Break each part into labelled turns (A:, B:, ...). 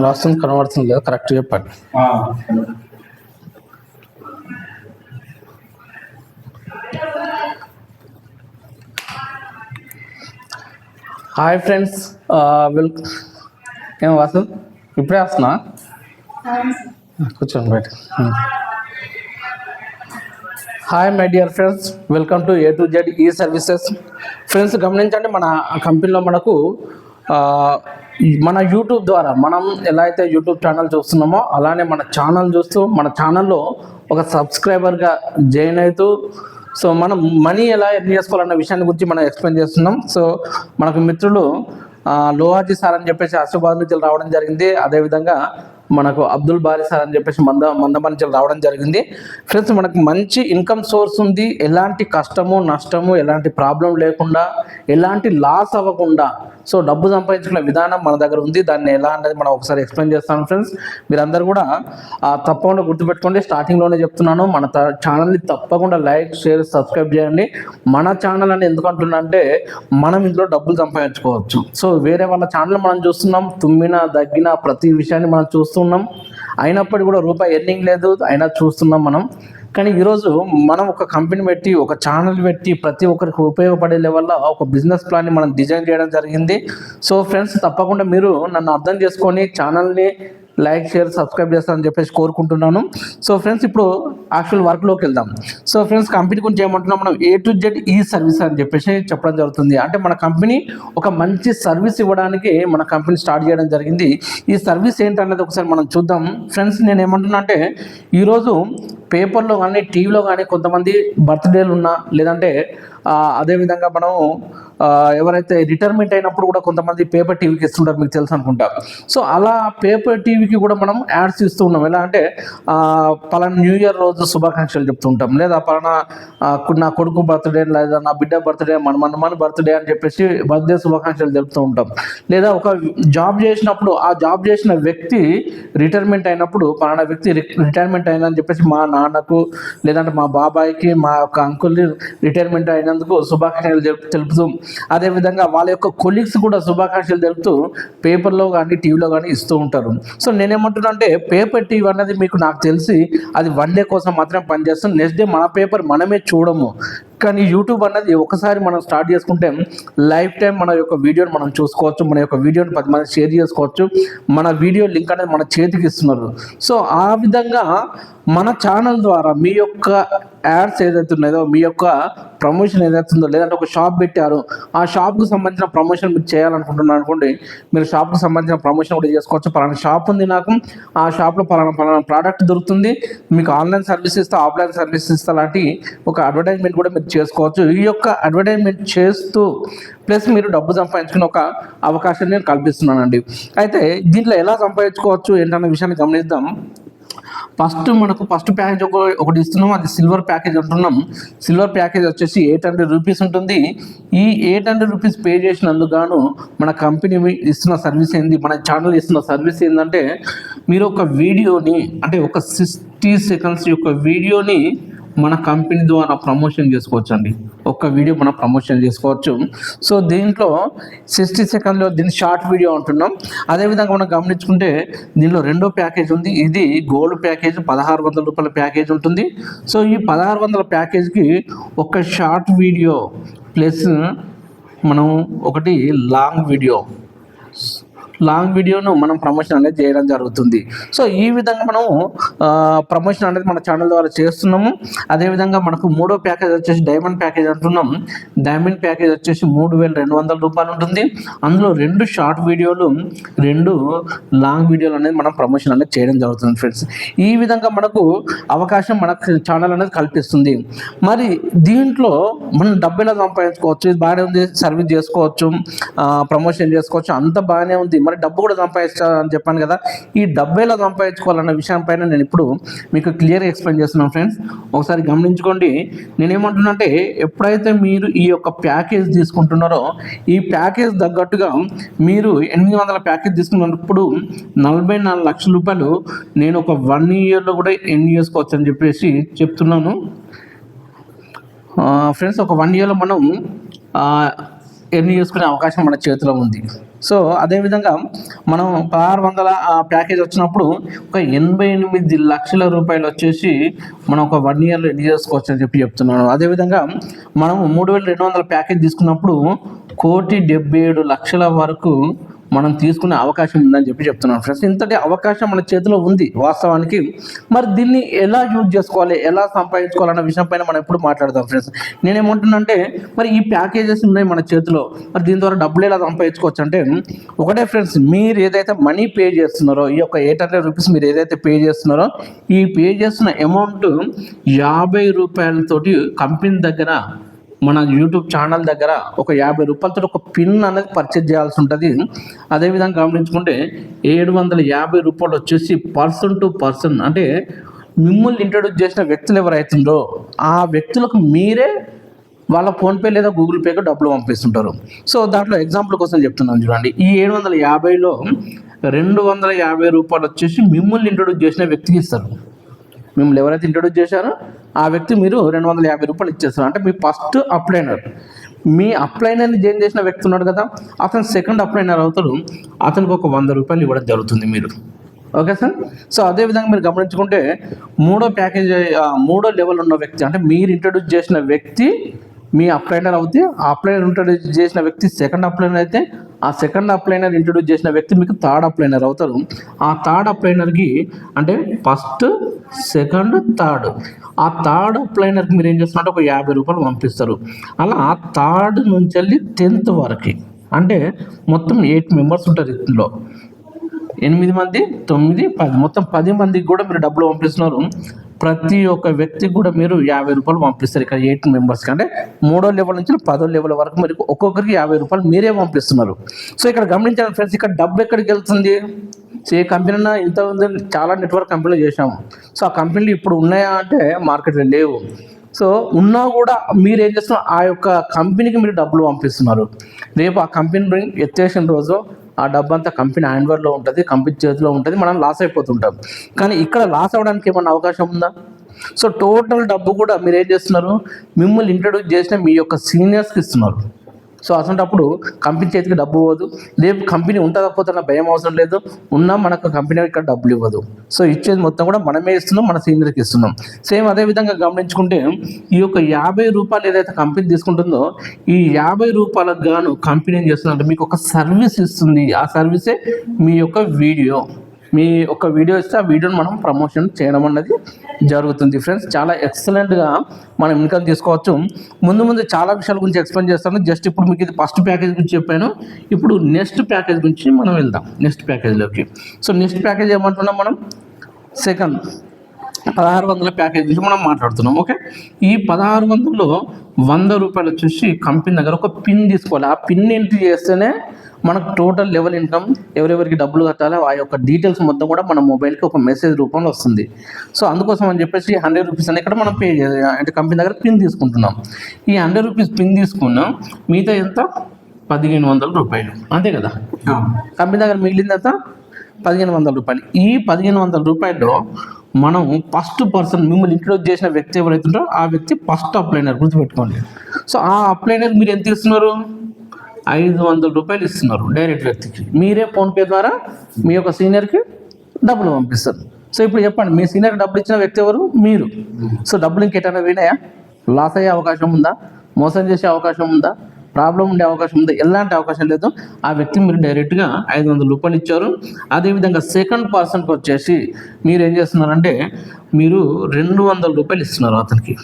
A: రాస్తుంది కనబడుతుంది కదా, కరెక్ట్ చెప్పండి. హాయ్ ఫ్రెండ్స్, ఏం వాసు ఇప్పుడే వస్తున్నా, కూర్చోండి బయట. Hi my dear friends, welcome to A to Z ఈ సర్వీసెస్. ఫ్రెండ్స్ గమనించండి, మన కంపెనీలో మనకు మన యూట్యూబ్ ద్వారా మనం ఎలా అయితే యూట్యూబ్ ఛానల్ చూస్తున్నామో అలానే మన ఛానల్ చూస్తూ మన ఛానల్లో ఒక సబ్స్క్రైబర్గా జాయిన్ అవుతూ సో మనం మనీ ఎలా ఎర్న్ చేసుకోవాలన్న విషయాన్ని గురించి మనం ఎక్స్ప్లెయిన్ చేస్తున్నాం. సో మనకు మిత్రులు లోహాజీ సార్ అని చెప్పేసి ఆసిఫాబాద్ నుంచి రావడం జరిగింది. అదేవిధంగా మనకు అబ్దుల్ బారీ సార్ అని చెప్పేసి మందమా నుంచి రావడం జరిగింది. ఫ్రెండ్స్ మనకు మంచి ఇన్కమ్ సోర్స్ ఉంది, ఎలాంటి కష్టము నష్టము ఎలాంటి ప్రాబ్లం లేకుండా ఎలాంటి లాస్ అవ్వకుండా సో డబ్బు సంపాదించుకునే విధానం మన దగ్గర ఉంది. దాన్ని ఎలా అనేది మనం ఒకసారి ఎక్స్ప్లెయిన్ చేస్తాను. ఫ్రెండ్స్ మీరందరూ కూడా తప్పకుండా గుర్తుపెట్టుకోండి, స్టార్టింగ్లోనే చెప్తున్నాను, మన ఛానల్ని తప్పకుండా లైక్ షేర్ సబ్స్క్రైబ్ చేయండి. మన ఛానల్ అని ఎందుకు అంటున్నా అంటే మనం ఇందులో డబ్బులు సంపాదించుకోవచ్చు. సో వేరే వాళ్ళ ఛానల్ మనం చూస్తున్నాం, తుమ్మిన దగ్గిన ప్రతి విషయాన్ని మనం చూస్తున్నాం, అయినప్పటికీ కూడా రూపాయి ఎర్నింగ్ లేదు, అయినా చూస్తున్నాం మనం. కానీ ఈరోజు మనం ఒక కంపెనీ పెట్టి ఒక ఛానల్ పెట్టి ప్రతి ఒక్కరికి ఉపయోగపడే లెవెల్లో ఒక బిజినెస్ ప్లాన్ని మనం డిజైన్ చేయడం జరిగింది. సో ఫ్రెండ్స్ తప్పకుండా మీరు నన్ను అర్థం చేసుకొని ఛానల్ని లైక్ షేర్ సబ్స్క్రైబ్ చేస్తారని చెప్పేసి కోరుకుంటున్నాను. సో ఫ్రెండ్స్ ఇప్పుడు యాక్చువల్ వర్క్లోకి వెళ్దాం. సో ఫ్రెండ్స్ కంపెనీ గురించి ఏమంటున్నాం, మనం A to Z ఈ సర్వీస్ అని చెప్పేసి చెప్పడం జరుగుతుంది. అంటే మన కంపెనీ ఒక మంచి సర్వీస్ ఇవ్వడానికి మన కంపెనీ స్టార్ట్ చేయడం జరిగింది. ఈ సర్వీస్ ఏంటనేది ఒకసారి మనం చూద్దాం. ఫ్రెండ్స్ నేను ఏమంటున్నా అంటే ఈరోజు పేపర్లో కానీ టీవీలో కానీ కొంతమంది బర్త్డేలు ఉన్నా లేదంటే అదేవిధంగా మనం ఎవరైతే రిటైర్మెంట్ అయినప్పుడు కూడా కొంతమంది పేపర్ టీవీకి ఇస్తుంటారు, మీకు తెలుసు అనుకుంటా. సో అలా పేపర్ టీవీకి కూడా మనం యాడ్స్ ఇస్తూ ఉన్నాం. ఎలా అంటే పలానా న్యూ ఇయర్ రోజు శుభాకాంక్షలు చెప్తూ ఉంటాం, లేదా పలానా నా కొడుకు బర్త్డే లేదా నా బిడ్డ బర్త్డే మన బర్త్డే అని చెప్పేసి బర్త్డే శుభాకాంక్షలు చెప్తూ ఉంటాం. లేదా ఒక జాబ్ చేసినప్పుడు ఆ జాబ్ చేసిన వ్యక్తి రిటైర్మెంట్ అయినప్పుడు పలానా వ్యక్తి రిటైర్మెంట్ అయిందని చెప్పేసి మా నాన్నకు లేదంటే మా బాబాయ్కి మా యొక్క అంకుల్ని రిటైర్మెంట్ అయినందుకు శుభాకాంక్షలు తెలుపుతూ అదేవిధంగా వాళ్ళ యొక్క కొలీగ్స్ కూడా శుభాకాంక్షలు తెలుపుతూ పేపర్లో కానీ టీవీలో కానీ ఇస్తూ ఉంటారు. సో నేనేమంటున్నా అంటే పేపర్ టీవీ అనేది మీకు నాకు తెలిసి అది వన్ డే కోసం మాత్రమే పనిచేస్తుంది. నెక్స్ట్ డే మన పేపర్ మనమే చూడము. కానీ యూట్యూబ్ అన్నది ఒకసారి మనం స్టార్ట్ చేసుకుంటే లైఫ్ టైం మన యొక్క వీడియోని మనం చూసుకోవచ్చు, మన యొక్క వీడియోని 10 మంది షేర్ చేసుకోవచ్చు, మన వీడియో లింక్ అనేది మన చేతికి ఇస్తున్నారు. సో ఆ విధంగా మన ఛానల్ ద్వారా మీ యొక్క యాడ్స్ ఏదైతే ఉన్నదో మీ యొక్క ప్రమోషన్ ఏదైతే ఉందో లేదంటే ఒక షాప్ పెట్టారు ఆ షాప్కి సంబంధించిన ప్రమోషన్ మీరు చేయాలనుకుంటున్నారు అనుకోండి, మీరు షాప్కి సంబంధించిన ప్రమోషన్ కూడా చేసుకోవచ్చు. పలానా షాప్ ఉంది నాకు, ఆ షాప్లో పలానా ప్రోడక్ట్ దొరుకుతుంది, మీకు ఆన్లైన్ సర్వీస్ ఇస్తా ఆఫ్లైన్ సర్వీస్ ఇస్తా లాంటి ఒక అడ్వర్టైజ్మెంట్ కూడా మీరు చేసుకోవచ్చు. ఈ యొక్క అడ్వర్టైజ్మెంట్ చేస్తూ ప్లస్ మీరు డబ్బు సంపాదించుకునే ఒక అవకాశాన్ని నేను కల్పిస్తున్నానండి. అయితే దీంట్లో ఎలా సంపాదించుకోవచ్చు ఏంటన్న విషయాన్ని గమనిద్దాం. మనకు ఫస్ట్ ప్యాకేజ్ ఒకటి ఇస్తున్నాం, అది సిల్వర్ ప్యాకేజ్ అంటున్నాం. సిల్వర్ ప్యాకేజ్ వచ్చేసి 800 రూపీస్ ఉంటుంది. ఈ 800 రూపీస్ పే చేసినందుకు గాను మన కంపెనీ ఇస్తున్న సర్వీస్ ఏంది, మన ఛానల్ ఇస్తున్న సర్వీస్ ఏంటంటే మీరు ఒక వీడియోని అంటే ఒక 60 సెకండ్స్ యొక్క వీడియోని మన కంపెనీ ద్వారా ప్రమోషన్ చేసుకోవచ్చు అండి. ఒక్క వీడియో మనం ప్రమోషన్ చేసుకోవచ్చు. సో దీంట్లో 60 సెకండ్లో దీన్ని షార్ట్ వీడియో అంటున్నాం. అదేవిధంగా మనం గమనించుకుంటే దీనిలో రెండో ప్యాకేజ్ ఉంది, ఇది గోల్డ్ ప్యాకేజ్ 1600 రూపాయల ప్యాకేజ్ ఉంటుంది. సో ఈ 1600 ప్యాకేజ్కి ఒక షార్ట్ వీడియో ప్లస్ మనం ఒకటి లాంగ్ వీడియోను మనం ప్రమోషన్ అనేది చేయడం జరుగుతుంది. సో ఈ విధంగా మనం ప్రమోషన్ అనేది మన ఛానల్ ద్వారా చేస్తున్నాము. అదేవిధంగా మనకు మూడో ప్యాకేజ్ వచ్చేసి డైమండ్ ప్యాకేజ్ అంటున్నాం. డైమండ్ ప్యాకేజ్ వచ్చేసి 3200 రూపాయలు ఉంటుంది. అందులో 2 షార్ట్ వీడియోలు 2 లాంగ్ వీడియోలు అనేది మనం ప్రమోషన్ అనేది చేయడం జరుగుతుంది. ఫ్రెండ్స్ ఈ విధంగా మనకు అవకాశం మన ఛానల్ అనేది కల్పిస్తుంది. మరి దీంట్లో మనం డబ్బు ఎలా సంపాదించుకోవచ్చు, ఇది బాగానే ఉంది, సర్వీస్ చేసుకోవచ్చు, ప్రమోషన్ చేసుకోవచ్చు, అంత బాగానే ఉంది, మరి డబ్బు కూడా సంపాదించాలని చెప్పాను కదా. ఈ డబ్బు ఎలా సంపాదించుకోవాలన్న విషయం పైన నేను ఇప్పుడు మీకు క్లియర్గా ఎక్స్ప్లెయిన్ చేస్తున్నాను. ఫ్రెండ్స్ ఒకసారి గమనించుకోండి. నేనేమంటున్నా అంటే ఎప్పుడైతే మీరు ఈ యొక్క ప్యాకేజ్ తీసుకుంటున్నారో ఈ ప్యాకేజ్ తగ్గట్టుగా మీరు 800 ప్యాకేజ్ తీసుకున్నప్పుడు 44 లక్షల రూపాయలు నేను ఒక 1 ఇయర్లో కూడా ఎర్న్ చేసుకోవచ్చు అని చెప్పేసి చెప్తున్నాను. ఫ్రెండ్స్ ఒక 1 ఇయర్లో మనం ఎర్న్ చేసుకునే అవకాశం మన చేతిలో ఉంది. సో అదేవిధంగా మనం 1600 ప్యాకేజ్ వచ్చినప్పుడు ఒక 88 లక్షల రూపాయలు వచ్చేసి మనం ఒక 1 ఇయర్లో ఎర్న్ చేసుకోవచ్చు అని చెప్తున్నాను. అదేవిధంగా మనం 3200 ప్యాకేజ్ తీసుకున్నప్పుడు 1,77,00,000 వరకు మనం తీసుకునే అవకాశం ఉందని చెప్తున్నాను ఫ్రెండ్స్. ఇంతటి అవకాశం మన చేతిలో ఉంది వాస్తవానికి. మరి దీన్ని ఎలా యూజ్ చేసుకోవాలి, ఎలా సంపాదించుకోవాలన్న విషయం పైన మనం ఎప్పుడు మాట్లాడదాం ఫ్రెండ్స్. నేనేమంటున్నానంటే మరి ఈ ప్యాకేజెస్ ఉన్నాయి మన చేతిలో, మరి దీని ద్వారా డబ్బులు ఎలా సంపాదించుకోవచ్చు అంటే ఒకటే ఫ్రెండ్స్, మీరు ఏదైతే మనీ పే చేస్తున్నారో, ఈ యొక్క 800 రూపీస్ మీరు ఏదైతే పే చేస్తున్నారో, ఈ పే చేస్తున్న అమౌంట్ 50 రూపాయలతోటి కంపెనీ దగ్గర మన యూట్యూబ్ ఛానల్ దగ్గర ఒక 50 రూపాయలతో ఒక పిన్ అనేది పర్చేజ్ చేయాల్సి ఉంటుంది. అదేవిధంగా గమనించుకుంటే 750 రూపాయలు వచ్చేసి పర్సన్ టు పర్సన్, అంటే మిమ్మల్ని ఇంట్రడ్యూస్ చేసిన వ్యక్తులు ఎవరైతుందో ఆ వ్యక్తులకు మీరే వాళ్ళ ఫోన్పే లేదా గూగుల్ పేకి డబ్బులు పంపిస్తుంటారు. సో దాంట్లో ఎగ్జాంపుల్ కోసం చెప్తున్నాను చూడండి. ఈ 750లో 250 రూపాయలు వచ్చేసి మిమ్మల్ని ఇంట్రడ్యూస్ చేసిన వ్యక్తికి ఇస్తారు. మిమ్మల్ని ఎవరైతే ఇంట్రడ్యూస్ చేశారో ఆ వ్యక్తి మీరు 250 రూపాయలు ఇచ్చేస్తారు. అంటే మీ ఫస్ట్ అప్లైనర్, మీ అప్లైనర్ని జాయిన్ చేసిన వ్యక్తి ఉన్నాడు కదా, అతను సెకండ్ అప్లైనర్ అవుతాడు, అతనికి ఒక 100 రూపాయలు ఇవ్వడం జరుగుతుంది మీరు. Okay sir. సో అదేవిధంగా మీరు గమనించుకుంటే మూడో లెవెల్ ఉన్న వ్యక్తి, అంటే మీరు ఇంట్రడ్యూస్ చేసిన వ్యక్తి మీ అప్లైనర్ అవుతే, ఆ అప్లైనర్ ఇంట్రడ్యూస్ చేసిన వ్యక్తి సెకండ్ అప్లైనర్ అయితే, ఆ సెకండ్ అప్లైనర్ ఇంట్రడ్యూస్ చేసిన వ్యక్తి మీకు థర్డ్ అప్లైనర్ అవుతారు. ఆ థర్డ్ అప్లైనర్కి అంటే ఫస్ట్, సెకండ్, థర్డ్, ఆ థర్డ్ అప్లైనర్కి మీరు ఏం చేస్తున్నారంటే ఒక 50 రూపాయలు పంపిస్తారు. అలా థర్డ్ నుంచి వెళ్ళి 10th వరకు, అంటే మొత్తం 8 మెంబర్స్ ఉంటారు ఇందులో. 8 మంది, 9, 10, మొత్తం 10 మందికి కూడా మీరు డబ్బులు పంపిస్తున్నారు. ప్రతి ఒక్క వ్యక్తికి కూడా మీరు 50 రూపాయలు పంపిస్తారు. ఇక్కడ 8 మెంబర్స్కి, అంటే 3వ లెవెల్ నుంచి 10వ లెవెల్ వరకు మీరు ఒక్కొక్కరికి 50 రూపాయలు మీరే పంపిస్తున్నారు. సో ఇక్కడ గమనించాలి ఫ్రెండ్స్, ఇక్కడ డబ్బు ఎక్కడికి వెళ్తుంది? సో ఏ కంపెనీ అన్నా ఇంత ఉంది, చాలా నెట్వర్క్ కంపెనీలు చేసాము. సో ఆ కంపెనీలు ఇప్పుడు ఉన్నాయా అంటే మార్కెట్లో లేవు. సో ఉన్నా కూడా మీరు ఏం చేస్తున్నారు, ఆ యొక్క కంపెనీకి మీరు డబ్బులు పంపిస్తున్నారు. రేపు ఆ కంపెనీ ఎత్తేసిన రోజు ఆ డబ్బు అంతా కంపెనీ హ్యాండ్ఓవర్లో ఉంటుంది, కంపెనీ చేతిలో ఉంటుంది, మనం లాస్ అయిపోతుంటాం. కానీ ఇక్కడ లాస్ అవ్వడానికి ఏమన్నా అవకాశం ఉందా? సో టోటల్ డబ్బు కూడా మీరు ఏం చేస్తున్నారు, మిమ్మల్ని ఇంట్రడ్యూస్ చేసిన మీ యొక్క సీనియర్స్కి ఇస్తున్నారు. సో అసలు కంపెనీ చేతికి డబ్బు ఇవ్వదు. రేపు కంపెనీ ఉంటుందా పోతున్న భయం అవసరం లేదు, ఉన్నా మనకు కంపెనీ ఇక్కడ డబ్బులు ఇవ్వదు. సో ఇచ్చేది మొత్తం కూడా మనమే ఇస్తున్నాం, మన సీనియర్కి ఇస్తున్నాం. సేమ్ అదేవిధంగా గమనించుకుంటే ఈ యొక్క 50 రూపాయలు ఏదైతే కంపెనీ తీసుకుంటుందో, ఈ 50 రూపాయలకు గాను కంపెనీ ఏం చేస్తుందంటే మీకు ఒక సర్వీస్ ఇస్తుంది. ఆ సర్వీసే మీ యొక్క వీడియో. మీ ఒక వీడియో ఇస్తే ఆ వీడియోని మనం ప్రమోషన్ చేయడం అన్నది జరుగుతుంది ఫ్రెండ్స్. చాలా ఎక్సలెంట్గా మనం ఇన్కమ్ తీసుకోవచ్చు. ముందు చాలా విషయాల గురించి ఎక్స్ప్లెయిన్ చేస్తాను. జస్ట్ ఇప్పుడు మీకు ఇది ఫస్ట్ ప్యాకేజ్ గురించి చెప్పాను. ఇప్పుడు నెక్స్ట్ ప్యాకేజ్ గురించి మనం వెళ్దాం, నెక్స్ట్ ప్యాకేజ్లోకి. సో నెక్స్ట్ ప్యాకేజ్ ఏమంటున్నాం మనం, సెకండ్ 1600 ప్యాకేజ్ గురించి మనం మాట్లాడుతున్నాం. ఓకే, ఈ 1600లో 100 రూపాయలు వచ్చేసి కంపెనీ దగ్గర ఒక పిన్ తీసుకోవాలి. ఆ పిన్ ఎంట్రీ చేస్తేనే మనకు టోటల్ లెవెల్ ఇన్కమ్, ఎవరెవరికి డబ్బులు కట్టాలో ఆ యొక్క డీటెయిల్స్ మొత్తం కూడా మన మొబైల్కి ఒక మెసేజ్ రూపంలో వస్తుంది. సో అందుకోసం అని చెప్పేసి 100 రూపీస్ అని ఇక్కడ మనం పే అంటే కంపెనీ దగ్గర పిన్ తీసుకుంటున్నాం. ఈ 100 రూపీస్ పిన్ తీసుకున్నాం, మిగతా ఎంత 1500 రూపాయలు, అంతే కదా. కంపెనీ దగ్గర మిగిలింది ఎంత 1500 రూపాయలు. ఈ 1500 రూపాయల్లో మనం ఫస్ట్ పర్సన్, మిమ్మల్ని ఇంట్రడ్యూస్ చేసిన వ్యక్తి ఎవరైతే ఉంటారో ఆ వ్యక్తి ఫస్ట్ అప్లైనర్, గుర్తుపెట్టుకోండి. సో ఆ అప్లైనర్ మీరు ఎంత ఇస్తున్నారు, 500 రూపాయలు ఇస్తున్నారు డైరెక్ట్ వ్యక్తికి. మీరే ఫోన్పే ద్వారా మీ యొక్క సీనియర్కి డబ్బులు పంపిస్తారు. సో ఇప్పుడు చెప్పండి, మీ సీనియర్కి డబ్బులు ఇచ్చిన వ్యక్తి ఎవరు, మీరు. సో డబ్బులు ఇంకెటైనా వినాయా, లాస్ అయ్యే అవకాశం ఉందా, మోసం చేసే అవకాశం ఉందా, ప్రాబ్లం ఉండే అవకాశం ఉందా? ఎలాంటి అవకాశం లేదు. ఆ వ్యక్తికి మీరు డైరెక్ట్గా 500 రూపాయలు ఇచ్చారు. అదేవిధంగా సెకండ్ పర్సన్కి వచ్చేసి మీరు ఏం చేస్తున్నారంటే మీరు 200 రూపాయలు ఇస్తున్నారు అతనికి,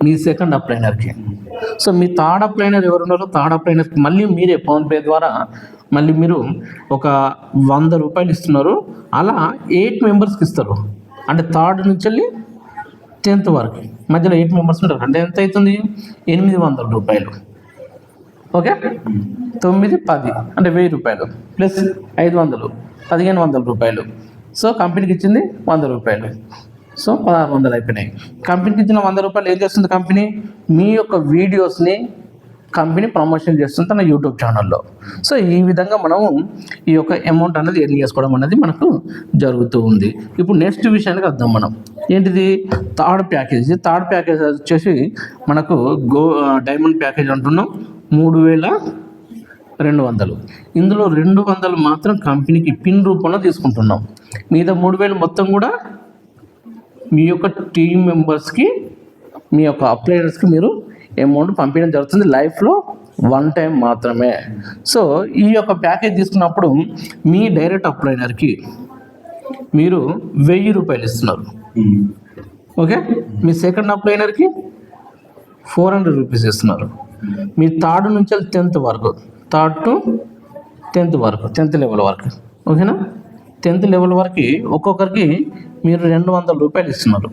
A: మీ సెకండ్ అప్లైనర్కి. సో మీ థర్డ్ అప్లైనర్ ఎవరున్నారో థర్డ్ అప్లైనర్కి మళ్ళీ మీరే ఫోన్పే ద్వారా మళ్ళీ మీరు ఒక 100 రూపాయలు ఇస్తున్నారు. అలా 8 మెంబర్స్కి ఇస్తారు. అంటే థర్డ్ నుంచి వెళ్ళి 10th వరకు మధ్యలో 8 మెంబర్స్ ఉంటారు. అంటే ఎంత అవుతుంది, 800 రూపాయలు. ఓకే, 9, 10 అంటే 1000 రూపాయలు ప్లస్ 500, 1500 రూపాయలు. సో కంపెనీకి ఇచ్చింది 100 రూపాయలు. సో 1600 అయిపోయినాయి. కంపెనీకి ఇచ్చిన 100 రూపాయలు ఏం చేస్తుంది కంపెనీ, మీ యొక్క వీడియోస్ని కంపెనీ ప్రమోషన్ చేస్తుంది తన యూట్యూబ్ ఛానల్లో. సో ఈ విధంగా మనము ఈ యొక్క అమౌంట్ అనేది ఎర్న్ చేసుకోవడం అనేది మనకు జరుగుతూ ఉంది. ఇప్పుడు నెక్స్ట్ విషయానికి వద్దాం మనం. ఏంటిది, థర్డ్ ప్యాకేజ్. థర్డ్ ప్యాకేజ్ వచ్చేసి మనకు డైమండ్ ప్యాకేజ్ అంటున్నాం. 3000 200. ఇందులో 200 మాత్రం కంపెనీకి పిన్ రూపంలో తీసుకుంటున్నాం. మిగతా 3000 మొత్తం కూడా మీ యొక్క టీమ్ మెంబర్స్కి, మీ యొక్క అప్లైనర్స్కి మీరు అమౌంట్ పంపించడం జరుగుతుంది లైఫ్లో 1 టైం మాత్రమే. సో ఈ యొక్క ప్యాకేజ్ తీసుకున్నప్పుడు మీ డైరెక్ట్ అప్లైనర్కి మీరు 1000 రూపాయలు ఇస్తున్నారు. ఓకే, మీ సెకండ్ అప్లైనర్కి 400 రూపీస్ ఇస్తున్నారు. మీ థర్డ్ నుంచి 10th వరకు, థర్డ్ టు 10th లెవెల్ వరకు, ఓకేనా. 10th లెవెల్ వరకు ఒక్కొక్కరికి మీరు 200 రూపాయలు ఇస్తున్నారు.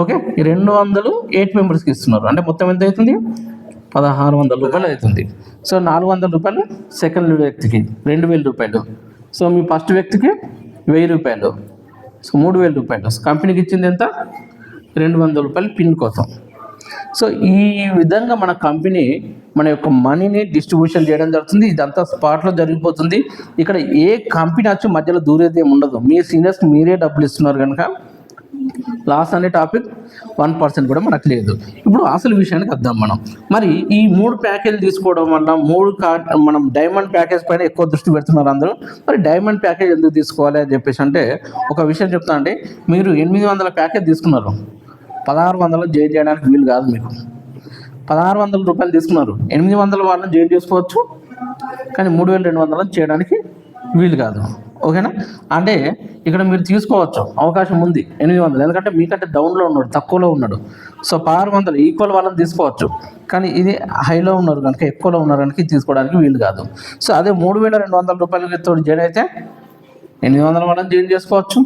A: ఓకే, ఈ 200 8 మెంబర్స్కి ఇస్తున్నారు. అంటే మొత్తం ఎంత అవుతుంది? 1600 రూపాయలు అవుతుంది. సో 400 రూపాయలు సెకండ్ వ్యక్తికి, 2000 రూపాయలు. సో మీ ఫస్ట్ వ్యక్తికి 1000 రూపాయలు, సో 3000 రూపాయలు. కంపెనీకి ఇచ్చింది ఎంత? 200 రూపాయలు పిన్ కోసం. సో ఈ విధంగా మన కంపెనీ మన యొక్క మనీని డిస్ట్రిబ్యూషన్ చేయడం జరుగుతుంది. ఇదంతా స్పాట్లో జరిగిపోతుంది. ఇక్కడ ఏ కంపెనీ వచ్చి మధ్యలో దూరేది ఏమి ఉండదు. మీ సీనియర్స్కి మీరే డబ్బులు ఇస్తున్నారు కనుక లాస్ అనే టాపిక్ 1% కూడా మనకు లేదు. ఇప్పుడు అసలు విషయానికి వద్దాం మనం. మరి ఈ 3 ప్యాకేజీలు తీసుకోవడం వల్ల మనం డైమండ్ ప్యాకేజ్ పైన ఎక్కువ దృష్టి పెడుతున్నారు అందరూ. మరి డైమండ్ ప్యాకేజ్ ఎందుకు తీసుకోవాలి అని చెప్పేసి అంటే ఒక విషయం చెప్తా అండి. మీరు 800 ప్యాకేజ్ తీసుకున్నారు, 1600 జాయిన్ చేయడానికి వీలు కాదు. మీకు 1600 రూపాయలు తీసుకున్నారు, 800 వాళ్ళని జాయిన్ చేసుకోవచ్చు, కానీ 3200 చేయడానికి వీలు కాదు. ఓకేనా. అంటే ఇక్కడ మీరు తీసుకోవచ్చు, అవకాశం ఉంది 800, ఎందుకంటే మీకంటే డౌన్లో ఉన్నాడు, తక్కువలో ఉన్నాడు. సో 1600 ఈక్వల్ వాళ్ళని తీసుకోవచ్చు, కానీ ఇది హైలో ఉన్నారు కనుక, ఎక్కువలో ఉన్నారు కనుక తీసుకోవడానికి వీలు కాదు. సో అదే 3200 రూపాయలతో జాయిన్ అయితే 800 వాళ్ళని జాయిన్ చేసుకోవచ్చు,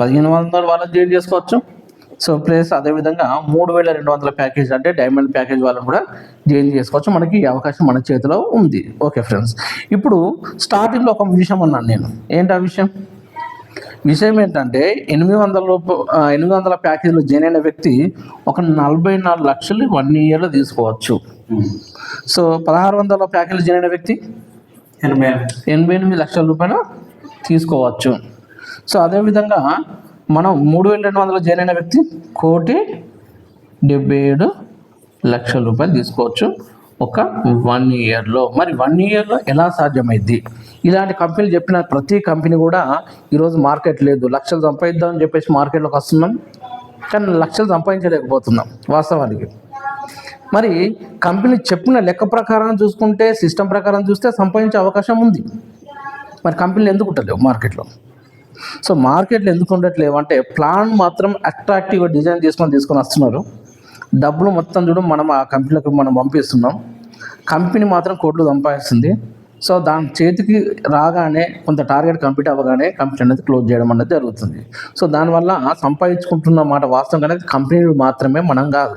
A: 1500 వాళ్ళని జాయిన్ చేసుకోవచ్చు. సో ప్లస్ అదేవిధంగా 3200 ప్యాకేజ్ అంటే డైమండ్ ప్యాకేజ్ వాళ్ళని కూడా జాయిన్ చేసుకోవచ్చు. మనకి ఈ అవకాశం మన చేతిలో ఉంది. ఓకే ఫ్రెండ్స్, ఇప్పుడు స్టార్టింగ్లో ఒక విషయం అన్నాను నేను. ఏంటి ఆ విషయం ఏంటంటే 800 ప్యాకేజీలో జాయిన్ అయిన వ్యక్తి ఒక 44 లక్షలు 1 ఇయర్లో తీసుకోవచ్చు. సో 1600 ప్యాకేజీలో జాయిన్ అయిన వ్యక్తి 88 లక్షల రూపాయలు తీసుకోవచ్చు. సో అదేవిధంగా మనం 3200 జాయిన్ అయిన వ్యక్తి 1,77 లక్షల రూపాయలు తీసుకోవచ్చు ఒక 1 ఇయర్లో. మరి 1 ఇయర్లో ఎలా సాధ్యమైంది? ఇలాంటి కంపెనీలు చెప్పిన ప్రతి కంపెనీ కూడా ఈరోజు మార్కెట్ లేదు, లక్షలు సంపాదిద్దామని చెప్పేసి మార్కెట్లోకి వస్తున్నాం, కానీ లక్షలు సంపాదించలేకపోతున్నాం వాస్తవానికి. మరి కంపెనీ చెప్పిన లెక్క ప్రకారం చూసుకుంటే, సిస్టమ్ ప్రకారం చూస్తే సంపాదించే అవకాశం ఉంది. మరి కంపెనీలు ఎందుకు ఉండలేవు మార్కెట్లో? సో మార్కెట్లో ఎందుకు ఉండట్లేవు అంటే ప్లాన్ మాత్రం అట్రాక్టివ్గా డిజైన్ తీసుకొని వస్తున్నారు. డబ్బులు మొత్తం చూడడం మనం ఆ కంపెనీలకు మనం పంపిస్తున్నాం. కంపెనీ మాత్రం కోట్లు సంపాదిస్తుంది. సో దాని చేతికి రాగానే కొంత టార్గెట్ కంప్లీట్ అవ్వగానే కంపెనీ అనేది క్లోజ్ చేయడం అనేది జరుగుతుంది. సో దానివల్ల సంపాదించుకుంటున్న మాట వాస్తవం అనేది కంపెనీలు మాత్రమే, మనం కాదు.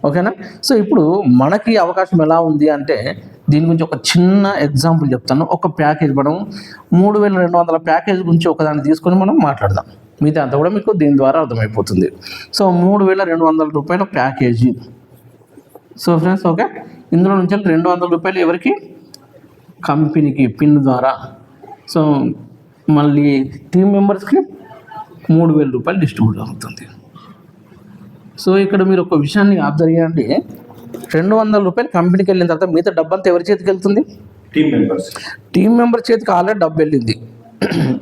A: ఓకేనా. సో ఇప్పుడు మనకి అవకాశం ఎలా ఉంది అంటే దీని గురించి ఒక చిన్న ఎగ్జాంపుల్ చెప్తాను. ఒక ప్యాకేజ్ మనం 3200 ప్యాకేజ్ గురించి ఒకదాన్ని తీసుకొని మనం మాట్లాడదాం. మిగతా అంతా కూడా మీకు దీని ద్వారా అర్థమైపోతుంది. సో 3200 రూపాయల ప్యాకేజీ. సో ఫ్రెండ్స్, ఓకే, ఇందులో నుంచి 200 రూపాయలు ఎవరికి? కంపెనీకి పిన్ ద్వారా. సో మళ్ళీ టీమ్ మెంబర్స్కి 3000 రూపాయలు డిస్ట్రిబ్యూట్ అవుతుంది. సో ఇక్కడ మీరు ఒక విషయాన్ని అబ్జర్వ్ చేయండి. 200 రూపాయలు కంపెనీకి వెళ్ళిన తర్వాత మిగతా డబ్బంతా ఎవరి చేతికి వెళ్తుంది? టీమ్ మెంబర్ చేతికి ఆల్రెడీ డబ్బు వెళ్ళింది.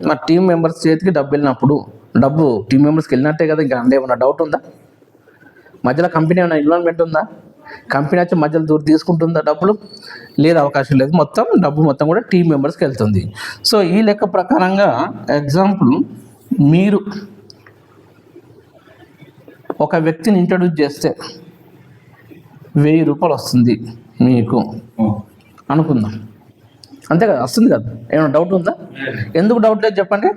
A: మా టీమ్ మెంబర్స్ చేతికి డబ్బు వెళ్ళినప్పుడు డబ్బు టీమ్ మెంబర్స్కి వెళ్ళినట్టే కదా. ఇంకా అందులో ఏమన్నా డౌట్ ఉందా? మధ్యలో కంపెనీ ఏమైనా ఇన్వాల్వ్మెంట్ ఉందా? కంపెనీ వచ్చి మధ్యలో దూరం తీసుకుంటుందా డబ్బులు? లేదు, అవకాశం లేదు. డబ్బు మొత్తం కూడా టీమ్ మెంబర్స్కి వెళ్తుంది. సో ఈ లెక్క ప్రకారంగా ఎగ్జాంపుల్, మీరు ఒక వ్యక్తిని ఇంట్రడ్యూస్ చేస్తే 1000 రూపాయలు వస్తుంది మీకు అనుకుందాం, అంతే కదా, వస్తుంది కదా. ఏమైనా డౌట్ ఉందా? ఎందుకు డౌట్ లేదు చెప్పండి.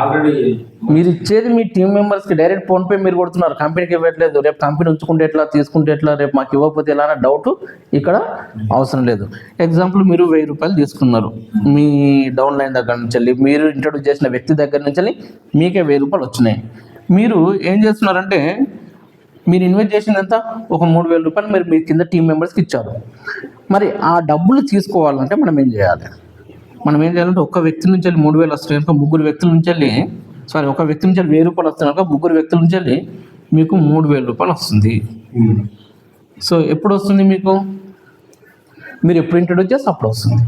B: ఆల్రెడీ
A: మీరు ఇచ్చేది మీ టీమ్ మెంబర్స్కి డైరెక్ట్ ఫోన్పే మీరు కొడుతున్నారు, కంపెనీకి ఇవ్వట్లేదు. రేపు కంపెనీ ఉంచుకుంటే ఎట్లా, తీసుకుంటే ఎట్లా, రేపు మాకు ఇవ్వకపోతే ఎలా అన్న డౌట్ ఇక్కడ అవసరం లేదు. ఎగ్జాంపుల్, మీరు 1000 రూపాయలు తీసుకున్నారు మీ డౌన్ లైన్ దగ్గర నుంచి వెళ్ళి, మీరు ఇంట్రడ్యూస్ చేసిన వ్యక్తి దగ్గర నుంచి వెళ్ళి మీకే 1000 రూపాయలు వచ్చినాయి. మీరు ఏం చేస్తున్నారంటే మీరు ఇన్వెస్ట్ చేసిందంతా ఒక 3000 రూపాయలు మీరు మీ కింద టీం మెంబర్స్కి ఇచ్చారు. మరి ఆ డబ్బులు తీసుకోవాలంటే మనం ఏం చేయాలి? అంటే ఒక వ్యక్తి నుంచి వెళ్ళి 3000 వస్తున్నాయి కనుక ముగ్గురు వ్యక్తుల నుంచి వెళ్ళి ఒక వ్యక్తి నుంచి వెళ్ళి 1000 రూపాయలు వస్తున్నాయి కనుక ముగ్గురు వ్యక్తుల నుంచి వెళ్ళి మీకు 3000 రూపాయలు వస్తుంది. సో ఎప్పుడు వస్తుంది మీకు? మీరు ఎప్పుడు ఇంట్రొడ్యూస్ చేస్తే అప్పుడు వస్తుంది.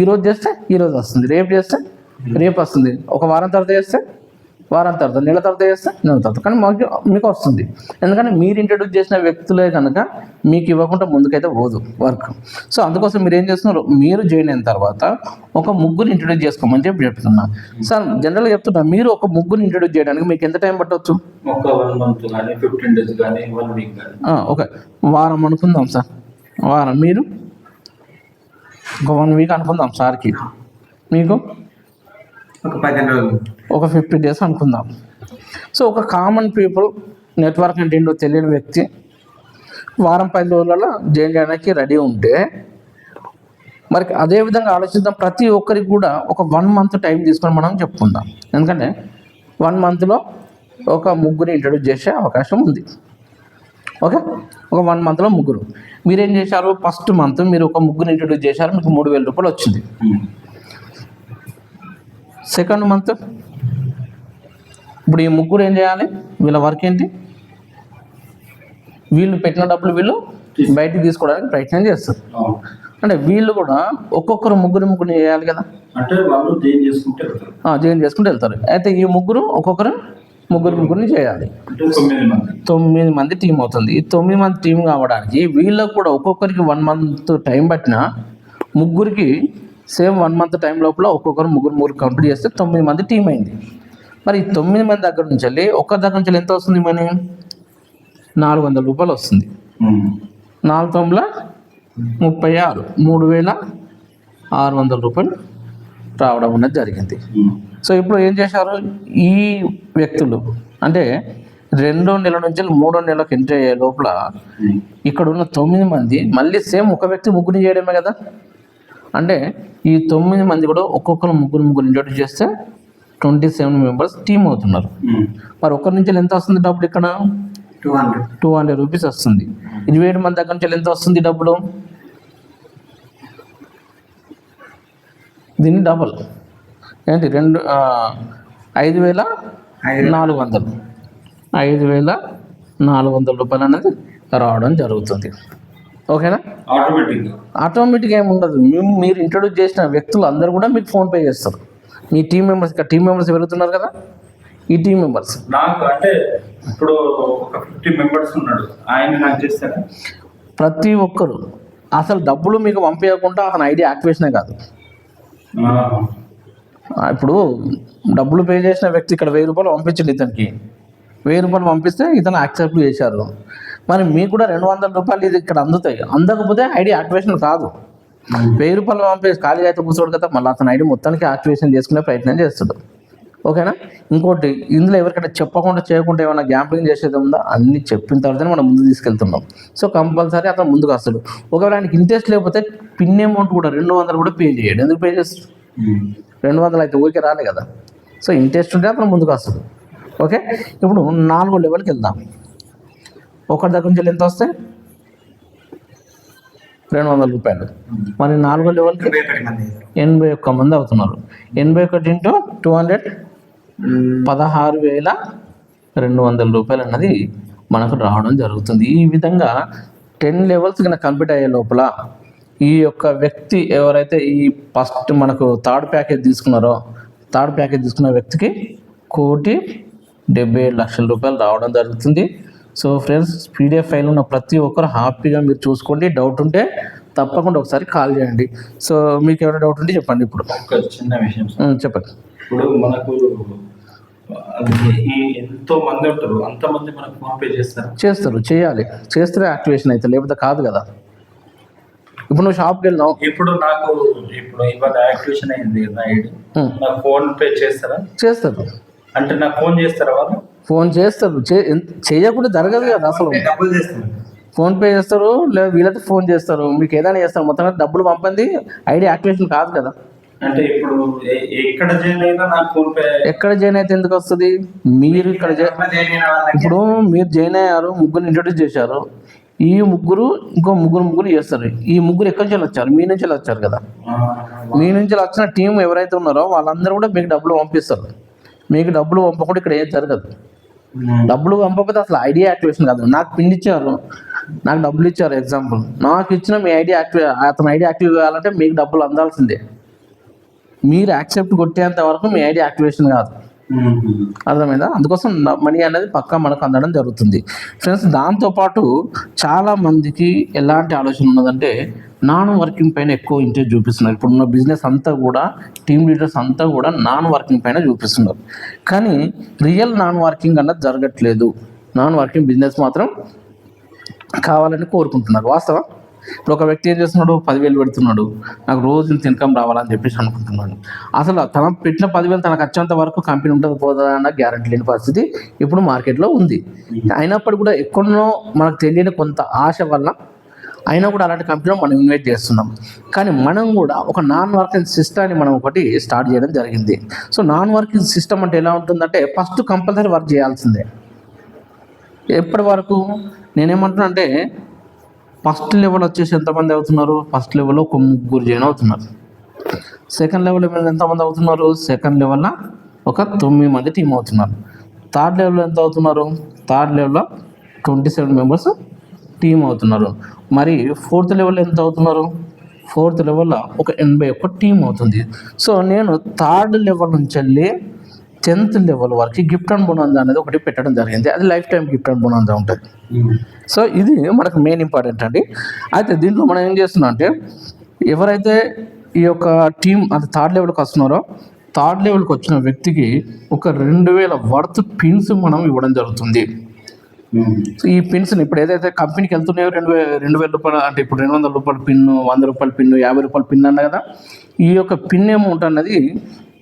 A: ఈరోజు చేస్తే ఈరోజు వస్తుంది, రేపు చేస్తే రేపు వస్తుంది, ఒక వారం తర్వాత చేస్తే వారం తర్వాత, నెల తర్వాత చేస్తే నెల తర్వాత, కానీ మీకు వస్తుంది. ఎందుకంటే మీరు ఇంట్రడ్యూస్ చేసిన వ్యక్తులే కనుక మీకు ఇవ్వకుండా ముందుకైతే పోదు వర్క్. సో అందుకోసం మీరు ఏం చేస్తున్నారు, మీరు జాయిన్ అయిన తర్వాత ఒక ముగ్గురు ఇంట్రడ్యూస్ చేసుకోమని చెప్తున్నా. సార్ జనరల్గా చెప్తున్నా, మీరు ఒక ముగ్గురు ఇంట్రడ్యూస్ చేయడానికి మీకు ఎంత టైం పట్టవచ్చు?
B: ఒక 1 month కానీ 15 days కానీ 1 week కానీ.
A: ఒక వారం అనుకుందాం సార్, వారం. మీరు ఒక 1 week అనుకుందాం సార్కి, మీకు
B: ఒక 15 రోజులు,
A: ఒక 50 days అనుకుందాం. సో ఒక కామన్ పీపుల్ నెట్వర్క్ అంటే ఏంటో తెలియని వ్యక్తి వారం 10 రోజులలో జాయిన్ చేయడానికి రెడీ ఉంటే, మరి అదే విధంగా ఆలోచిద్దాం. ప్రతి ఒక్కరికి కూడా ఒక 1 month టైం తీసుకొని మనం చెప్పుకుందాం. ఎందుకంటే 1 monthలో ఒక ముగ్గురు ఇంట్రడ్యూస్ చేసే అవకాశం ఉంది. ఓకే, ఒక 1 monthలో ముగ్గురు. మీరేం చేశారు, ఫస్ట్ మంత్ మీరు ఒక ముగ్గురు ఇంట్రడ్యూస్ చేశారు, మీకు 3,000 రూపాయలు వచ్చింది. సెకండ్ మంత్ ఇప్పుడు ఈ ముగ్గురు ఏం చేయాలి, వీళ్ళ వర్క్ ఏంటి, వీళ్ళు పెట్టిన డబ్బులు వీళ్ళు బయటికి తీసుకోవడానికి ప్రయత్నం చేస్తారు. అంటే వీళ్ళు కూడా ఒక్కొక్కరు ముగ్గురు చేయాలి కదా,
B: అంటే వాళ్ళు జాయిన్
A: చేసుకుంటూ వెళ్తారు. అయితే ఈ ముగ్గురు ఒక్కొక్కరు ముగ్గురిని చేయాలి. 9 మంది టీం అవుతుంది. ఈ 9 మంది టీం కావడానికి వీళ్ళకు కూడా ఒక్కొక్కరికి 1 month టైం పట్టిన, ముగ్గురికి సేమ్ 1 month టైం లోపల ఒక్కొక్కరు ముగ్గురు కంప్లీట్ చేస్తే 9 మంది టీం అయింది. మరి ఈ 9 మంది దగ్గర నుంచి వెళ్ళి ఒక్కరి దగ్గర నుంచి ఎంత వస్తుంది, మనీ 400 రూపాయలు వస్తుంది. 4 36, 3,600 రూపాయలు రావడం అనేది జరిగింది. సో ఇప్పుడు ఏం చేశారు, ఈ వ్యక్తులు అంటే 2వ నెల నుంచి 3వ నెలకు ఎంటర్ అయ్యే లోపల ఇక్కడ ఉన్న 9 మంది మళ్ళీ సేమ్ ఒక వ్యక్తి ముగ్గురిని చేయడమే కదా. అంటే ఈ 9 మంది కూడా ఒక్కొక్కరు ముగ్గురు ఇంట్రడ్యూస్ చేస్తే 27 members టీమ్ అవుతున్నారు. మరి ఒక్కరి నుంచి ఎంత వస్తుంది డబ్బులు, ఇక్కడ 200 రూపీస్ వస్తుంది. 27 మంది దగ్గర నుంచి ఎంత వస్తుంది డబ్బులు, దీన్ని డబల్ ఏంటి, 5,400 5,400 రూపాయలు అనేది రావడం జరుగుతుంది. ఓకేనా, ఆటోమేటిక్గా ఏమి ఉండదు. మీరు ఇంట్రడ్యూస్ చేసిన వ్యక్తులు అందరూ కూడా మీకు ఫోన్పే చేస్తారు. మీ టీం మెంబర్స్ పెరుగుతున్నారు కదా, ఈ టీం మెంబర్స్
B: నాకు అంటే ఇప్పుడు ఒక 50 members ఉన్నాడు, ఆయన నాకు చేస్తారా?
A: ప్రతి ఒక్కరు అసలు డబ్బులు మీకు పంపించకుండా అతని ఐడి యాక్టివేషనే కాదు. ఇప్పుడు డబ్బులు పే చేసిన వ్యక్తి ఇక్కడ 1,000 రూపాయలు పంపించండి, ఇతనికి 1,000 రూపాయలు పంపిస్తే ఇతను యాక్సెప్ట్ చేశారు. మరి మీకు కూడా 200 రూపాయలు ఇది ఇక్కడ అందుతాయి. అందకపోతే ఐడి యాక్టివేషన్ కాదు. 1,000 రూపాయలు పంపేసి ఖాళీ అయితే కూర్చోడు కదా, మళ్ళీ అతను ఐడి మొత్తానికి యాక్టివేషన్ చేసుకునే ప్రయత్నం చేస్తాడు. ఓకేనా, ఇంకోటి ఇందులో ఎవరికైనా చెప్పకుండా చేయకుండా ఏమైనా గ్యాంప్లింగ్ చేసేది ఉందా, అన్ని చెప్పిన తర్వాతనే మనం ముందు తీసుకెళ్తున్నాం. సో కంపల్సరీ అతను ముందుకు వస్తాడు. ఒకవేళ ఆయనకి ఇంట్రెస్ట్ లేకపోతే పిన్ అమౌంట్ కూడా 200 కూడా పే చేయడు. ఎందుకు పే చేస్తాడు, 200 అయితే ఊరికే రాలే కదా. సో ఇంట్రెస్ట్ ఉంటే అతను ముందుకు వస్తాడు. ఓకే, ఇప్పుడు 4వ లెవెల్కి వెళ్దాం. ఒకరి దగ్గర నుంచి ఎంత వస్తాయి, 200 రూపాయలు. మరి 4వ లెవెల్కి 81 మంది అవుతున్నారు. 81 into 200 16,200 రూపాయలు అన్నది మనకు రావడం జరుగుతుంది. ఈ విధంగా 10 levels కన్నా కంప్లీట్ అయ్యే లోపల ఈ యొక్క వ్యక్తి ఎవరైతే ఈ ఫస్ట్ మనకు థర్డ్ ప్యాకేజ్ తీసుకున్న వ్యక్తికి 1,77,00,000 రూపాయలు రావడం జరుగుతుంది. సో ఫ్రెండ్స్, PDF ఫైల్ ఉన్న ప్రతి ఒక్కరు హ్యాపీగా మీరు చూసుకోండి. డౌట్ ఉంటే తప్పకుండా ఒకసారి కాల్ చేయండి. సో మీకు ఏమైనా డౌట్ ఉంటే చెప్పండి. ఇప్పుడు
B: ఒక చిన్న విషయం
A: చెప్పండి.
B: ఇప్పుడు మనకు ఎంతో మంది ఉంటారు, అంతమంది మనకు ఫోన్పే చేస్తారు, చేస్తే యాక్టివేషన్ అయితే, లేకపోతే కాదు కదా. ఇప్పుడు నువ్వు షాప్కి వెళ్ళినావు, ఇప్పుడు ఇవాళ యాక్టివేషన్ అయింది కదా ఐడి, నాకు ఫోన్ పే చేస్తారు. అంటే నాకు ఫోన్ చేస్తారా వాళ్ళు?
A: ఫోన్ చేస్తారు, చేయకుండా జరగదు కదా అసలు. ఫోన్పే చేస్తారు, లేదా వీళ్ళతో ఫోన్ చేస్తారు, మీకు ఏదైనా చేస్తారు. మొత్తంగా డబ్బులు పంపండి, ఐడి యాక్టివేషన్ కాదు కదా.
B: అంటే ఇప్పుడు ఎక్కడ జాయిన్ అయినా నాకు ఫోన్ పే,
A: ఎక్కడ జాయిన్ అయితే ఎందుకు వస్తుంది? మీరు ఇక్కడ ఇప్పుడు మీరు జాయిన్ అయ్యారు, ముగ్గురు ఇంట్రొడ్యూస్ చేశారు. ఈ ముగ్గురు ఇంకో ముగ్గురు చేస్తారు. ఈ ముగ్గురు ఎక్కడి నుంచి వచ్చారు? మీ నుంచి వచ్చారు కదా. మీ నుంచి వచ్చిన టీం ఎవరైతే ఉన్నారో వాళ్ళందరూ కూడా మీకు డబ్బులు పంపిస్తారు. మీకు డబ్బులు పంపకుండా ఇక్కడ ఏం జరగదు. డబ్బులు పంపకపోతే అసలు ఐడియా యాక్టివేషన్ కాదు. నాకు పిన్ ఇచ్చారు, నాకు డబ్బులు ఇచ్చారు ఎగ్జాంపుల్, నాకు ఇచ్చిన మీ ఐడి యాక్టివ్, అతని ఐడి యాక్టివ్ కావాలంటే మీకు డబ్బులు అందాల్సిందే. మీరు యాక్సెప్ట్ కొట్టేంత వరకు మీ ఐడి యాక్టివేషన్ కాదు. అర్థమైందా? అందుకోసం మనీ అనేది పక్కా మనకు అందడం జరుగుతుంది ఫ్రెండ్స్. దాంతోపాటు చాలా మందికి ఎలాంటి ఆలోచన ఉన్నదంటే నాన్ వర్కింగ్ పైన ఎక్కువ ఇంట్రెస్ట్ చూపిస్తున్నారు. ఇప్పుడున్న బిజినెస్ అంతా కూడా టీమ్ లీడర్స్ అంతా కూడా నాన్ వర్కింగ్ పైన చూపిస్తున్నారు. కానీ రియల్ నాన్ వర్కింగ్ అన్నది జరగట్లేదు. నాన్ వర్కింగ్ బిజినెస్ మాత్రం కావాలని కోరుకుంటున్నారు. వాస్తవం. ఇప్పుడు ఒక వ్యక్తి ఏం చేస్తున్నాడు, 10,000 పెడుతున్నాడు, నాకు రోజు ఇంత ఇన్కమ్ రావాలని చెప్పేసి అనుకుంటున్నాడు. అసలు తన పెట్టిన 10,000 తనకు వచ్చేంత వరకు కంపెనీ ఉంటుంది పోదా అన్న గ్యారంటీ లేని పరిస్థితి ఇప్పుడు మార్కెట్లో ఉంది. అయినప్పటికీ కూడా ఎక్కడో మనకు తెలియని కొంత ఆశ వల్ల అయినా కూడా అలాంటి కంపెనీలో మనం ఇన్వెస్ట్ చేస్తున్నాం. కానీ మనం కూడా ఒక నాన్ వర్కింగ్ సిస్టాన్ని మనం ఒకటి స్టార్ట్ చేయడం జరిగింది. సో నాన్ వర్కింగ్ సిస్టమ్ అంటే ఎలా ఉంటుందంటే ఫస్ట్ కంపల్సరీ వర్క్ చేయాల్సిందే. ఎప్పటి వరకు నేనేమంటున్నా అంటే ఫస్ట్ లెవెల్ వచ్చేసి ఎంతమంది అవుతున్నారు, ఫస్ట్ లెవెల్లో ఒక 3 జైన్ అవుతున్నారు. సెకండ్ లెవెల్ ఎంతమంది అవుతున్నారు, సెకండ్ లెవెల్లో ఒక 9 మంది టీం అవుతున్నారు. థర్డ్ లెవెల్లో ఎంత అవుతున్నారు, థర్డ్ లెవెల్లో 27 మెంబర్స్ టీం అవుతున్నారు. మరి ఫోర్త్ లెవెల్లో ఎంత అవుతున్నారు, ఫోర్త్ లెవెల్లో ఒక 81 టీం అవుతుంది. సో నేను థర్డ్ లెవెల్ నుంచి వెళ్ళి 10th లెవెల్ వరకు గిఫ్ట్ అండ్ బోనస్ అనేది ఒకటి పెట్టడం జరిగింది. అది life time gift and bonus ఉంటుంది. సో ఇది మనకు మెయిన్ ఇంపార్టెంట్ అండి. అయితే దీంట్లో మనం ఏం చేస్తున్నాం అంటే ఎవరైతే ఈ యొక్క టీం అది థర్డ్ లెవెల్కి వస్తున్నారో థర్డ్ లెవెల్కి వచ్చిన వ్యక్తికి ఒక 2,000 వర్త్ పిన్స్ మనం ఇవ్వడం జరుగుతుంది. ఈ పిన్స్ని ఇప్పుడు ఏదైతే కంపెనీకి వెళ్తున్నాయో 2,000 రూపాయలు అంటే ఇప్పుడు 200 రూపాయల పిన్ను, 100 రూపాయల పిన్ను, 50 రూపాయల పిన్ అన్న కదా, ఈ యొక్క పిన్ అమౌంట్ అన్నది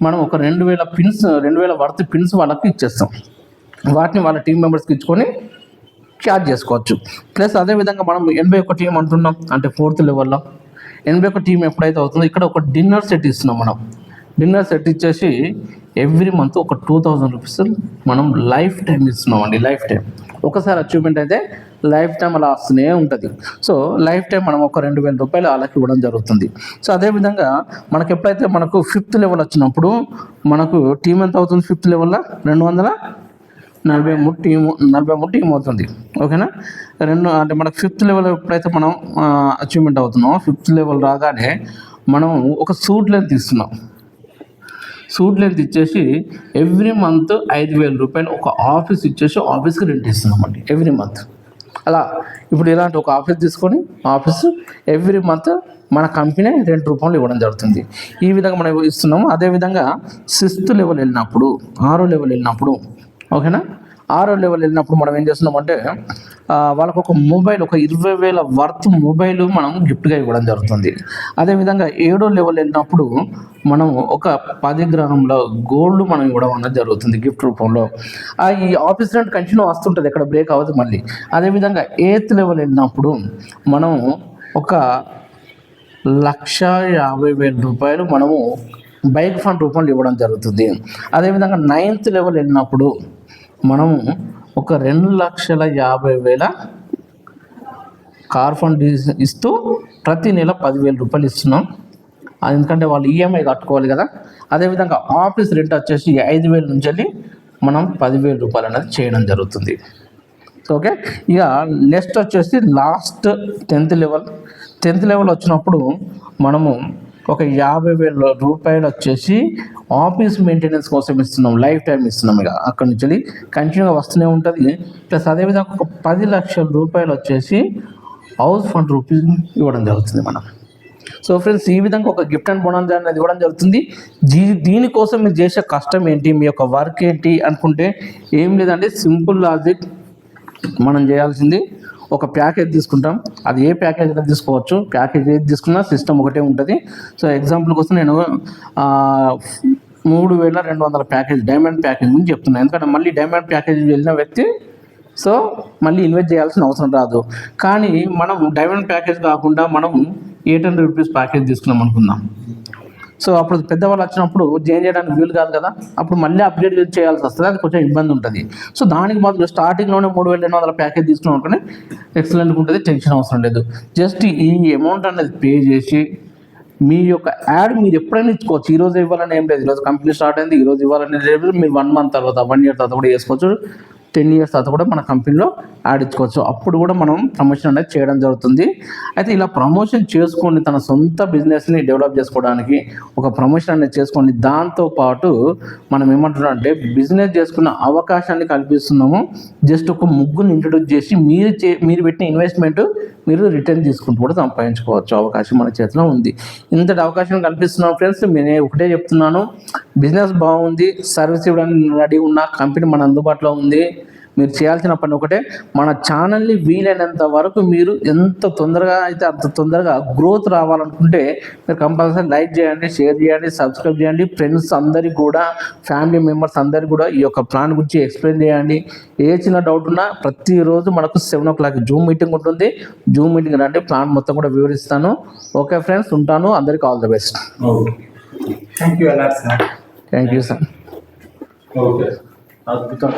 A: మనం ఒక 2,000 పిన్స్, 2,000 వర్త్ పిన్స్ వాళ్ళకి ఇచ్చేస్తాం. వాటిని వాళ్ళ టీం మెంబర్స్కి ఇచ్చుకొని చార్జ్ చేసుకోవచ్చు. ప్లస్ అదేవిధంగా మనం 81 టీం అంటున్నాం అంటే ఫోర్త్ లెవెల్లో 81 టీం ఎప్పుడైతే అవుతుందో ఇక్కడ ఒక డిన్నర్ సెట్ ఇస్తున్నాం. మనం డిన్నర్ సెట్ ఇచ్చేసి ఎవ్రీ మంత్ ఒక 2,000 రూపీస్ మనం లైఫ్ టైం ఇస్తున్నాం అండి. లైఫ్ టైం ఒకసారి అచీవ్మెంట్ అయితే లైఫ్ టైం అలా వస్తూనే ఉంటుంది. సో లైఫ్ టైం మనం ఒక 2,000 రూపాయలు వాళ్ళకి ఇవ్వడం జరుగుతుంది. సో అదేవిధంగా మనకు ఎప్పుడైతే మనకు 5th లెవెల్ వచ్చినప్పుడు మనకు టీం ఎంత అవుతుంది, 5th లెవెల్లో 243 టీం అవుతుంది. ఓకేనా, అంటే మనకు 5th లెవెల్ ఎప్పుడైతే మనం అచీవ్మెంట్ అవుతున్నామో 5th లెవెల్ రాగానే మనం ఒక సూట్ లెంత్ ఇస్తున్నాం. సూట్ లెంత్ ఇచ్చేసి ఎవ్రీ మంత్ 5,000 రూపాయలు ఒక ఆఫీస్ ఇచ్చేసి ఆఫీస్కి రెంట్ ఇస్తున్నామండి ఎవ్రీ మంత్. అలా ఇప్పుడు ఇలాంటి ఒక ఆఫీస్ తీసుకొని ఆఫీస్ ఎవ్రీ మంత్ మన కంపెనీ రెంట్ రూపంలో ఇవ్వడం జరుగుతుంది. ఈ విధంగా మనం ఇస్తున్నాము. అదేవిధంగా 6th లెవెల్ వెళ్ళినప్పుడు, 6వ లెవెల్ వెళ్ళినప్పుడు, ఓకేనా, 6వ లెవెల్ వెళ్ళినప్పుడు మనం ఏం చేస్తున్నామంటే వాళ్ళకు ఒక మొబైల్, ఒక 20,000 వర్త్ మొబైల్ మనం గిఫ్ట్గా ఇవ్వడం జరుగుతుంది. అదేవిధంగా 7వ లెవెల్ వెళ్ళినప్పుడు మనం ఒక 10 గ్రాముల గోల్డ్ మనం ఇవ్వడం అనేది జరుగుతుంది గిఫ్ట్ రూపంలో. ఈ ఆఫీస్ రెంట్ కంటిన్యూ వస్తుంటుంది, ఎక్కడ బ్రేక్ అవ్వదు మళ్ళీ. అదేవిధంగా 8th లెవెల్ వెళ్ళినప్పుడు మనం ఒక 1,50,000 రూపాయలు మనము బైక్ ఫండ్ రూపంలో ఇవ్వడం జరుగుతుంది. అదేవిధంగా 9th లెవెల్ వెళ్ళినప్పుడు మనము ఒక 2,50,000 కార్ ఫండ్ ఇస్తూ ప్రతి నెల 10,000 రూపాయలు ఇస్తున్నాం. ఎందుకంటే వాళ్ళు ఈఎంఐ కట్టుకోవాలి కదా. అదేవిధంగా ఆఫీస్ రెంట్ వచ్చేసి 5,000 నుంచి వెళ్ళి మనం 10,000 రూపాయలు అనేది చేయడం జరుగుతుంది. ఓకే, ఇక నెక్స్ట్ వచ్చేసి లాస్ట్ 10th లెవెల్ వచ్చినప్పుడు మనము ఒక 50,000 రూపాయలు వచ్చేసి ఆఫీస్ మెయింటెనెన్స్ కోసం ఇస్తున్నాం, లైఫ్ టైం ఇస్తున్నాం. ఇక అక్కడి నుంచి కంటిన్యూగా వస్తూనే ఉంటుంది. ప్లస్ అదేవిధంగా ఒక 10 లక్షల రూపాయలు వచ్చేసి హౌస్ ఫండ్ రూపీస్ ఇవ్వడం జరుగుతుంది మనం. సో ఫ్రెండ్స్, ఈ విధంగా ఒక గిఫ్ట్ అండ్ బోనస్ అనేది ఇవ్వడం జరుగుతుంది. దీనికోసం మీరు చేసే కష్టం ఏంటి, మీ యొక్క వర్క్ ఏంటి అనుకుంటే ఏం లేదండి, సింపుల్ లాజిక్. మనం చేయాల్సింది ఒక ప్యాకేజ్ తీసుకుంటాం. అది ఏ ప్యాకేజ్ అయినా తీసుకోవచ్చు. ప్యాకేజ్ ఏది తీసుకున్నా సిస్టమ్ ఒకటే ఉంటుంది. సో ఎగ్జాంపుల్ కోసం నేను 3,200 ప్యాకేజ్, డైమండ్ ప్యాకేజ్ గురించి చెప్తున్నాను. ఎందుకంటే మళ్ళీ డైమండ్ ప్యాకేజ్ వెళ్ళిన వ్యక్తి సో మళ్ళీ ఇన్వెస్ట్ చేయాల్సిన అవసరం రాదు. కానీ మనం డైమండ్ ప్యాకేజ్ కాకుండా మనం 800 రూపీస్ ప్యాకేజ్ తీసుకున్నాం అనుకుందాం. సో అప్పుడు పెద్దవాళ్ళు వచ్చినప్పుడు జాయిన్ చేయడానికి వీలు కాదు కదా, అప్పుడు మళ్ళీ అప్గ్రేడ్ చేయాల్సి వస్తుంది. అది కొంచెం ఇబ్బంది ఉంటుంది. సో దానికి మాత్రం స్టార్టింగ్లోనే 3,200 ప్యాకేజ్ తీసుకున్నాం అనుకుని ఎక్సలెంట్గా ఉంటుంది, టెన్షన్ అవసరం లేదు. జస్ట్ ఈ అమౌంట్ అనేది పే చేసి మీ యొక్క యాడ్ మీరు ఎప్పుడైనా ఇచ్చుకోవచ్చు. ఈరోజు ఇవ్వాలని ఏం లేదు. ఈరోజు కంపెనీ స్టార్ట్ అయింది, ఈరోజు ఇవ్వాలని లేదు. మీరు 1 మంత్ తర్వాత, 1 ఇయర్ తర్వాత కూడా వేసుకోవచ్చు. 10 years తర్వాత కూడా మన కంపెనీలో ఆడించుకోవచ్చు. అప్పుడు కూడా మనం ప్రమోషన్ అనేది చేయడం జరుగుతుంది. అయితే ఇలా ప్రమోషన్ చేసుకొని తన సొంత బిజినెస్ని డెవలప్ చేసుకోవడానికి ఒక ప్రమోషన్ అనేది చేసుకొని దాంతోపాటు మనం ఏమంటున్నాం అంటే బిజినెస్ చేసుకున్న అవకాశాన్ని కల్పిస్తున్నాము. జస్ట్ ఒక ముగ్గురిని ఇంట్రొడ్యూస్ చేసి మీరు పెట్టిన ఇన్వెస్ట్మెంట్ మీరు రిటర్న్ తీసుకుంటూ కూడా సంపాదించుకోవచ్చు అవకాశం మన చేతిలో ఉంది. ఇంతటి అవకాశం కల్పిస్తున్నాం ఫ్రెండ్స్. నేను ఒకటే చెప్తున్నాను, బిజినెస్ బాగుంది, సర్వీస్ ఇవ్వడానికి రెడీ ఉన్న కంపెనీ మన అందుబాటులో ఉంది. మీరు చేయాల్సిన పని ఒకటే, మన ఛానల్ని వీలైనంత వరకు మీరు ఎంత తొందరగా అయితే అంత తొందరగా గ్రోత్ రావాలనుకుంటే మీరు కంపల్సరీ లైక్ చేయండి, షేర్ చేయండి, సబ్స్క్రైబ్ చేయండి. ఫ్రెండ్స్ అందరికీ కూడా, ఫ్యామిలీ మెంబర్స్ అందరికీ కూడా ఈ యొక్క ప్లాన్ గురించి ఎక్స్ప్లెయిన్ చేయండి. ఏ చిన్న డౌట్ ఉన్నా ప్రతిరోజు మనకు 7 o'clock జూమ్ మీటింగ్ ఉంటుంది. జూమ్ మీటింగ్ రండి, ప్లాన్ మొత్తం కూడా వివరిస్తాను. ఓకే ఫ్రెండ్స్, ఉంటాను. అందరికీ all the best.
B: Thank you sir.
A: Thank you sir.
B: Okay, అద్భుతం.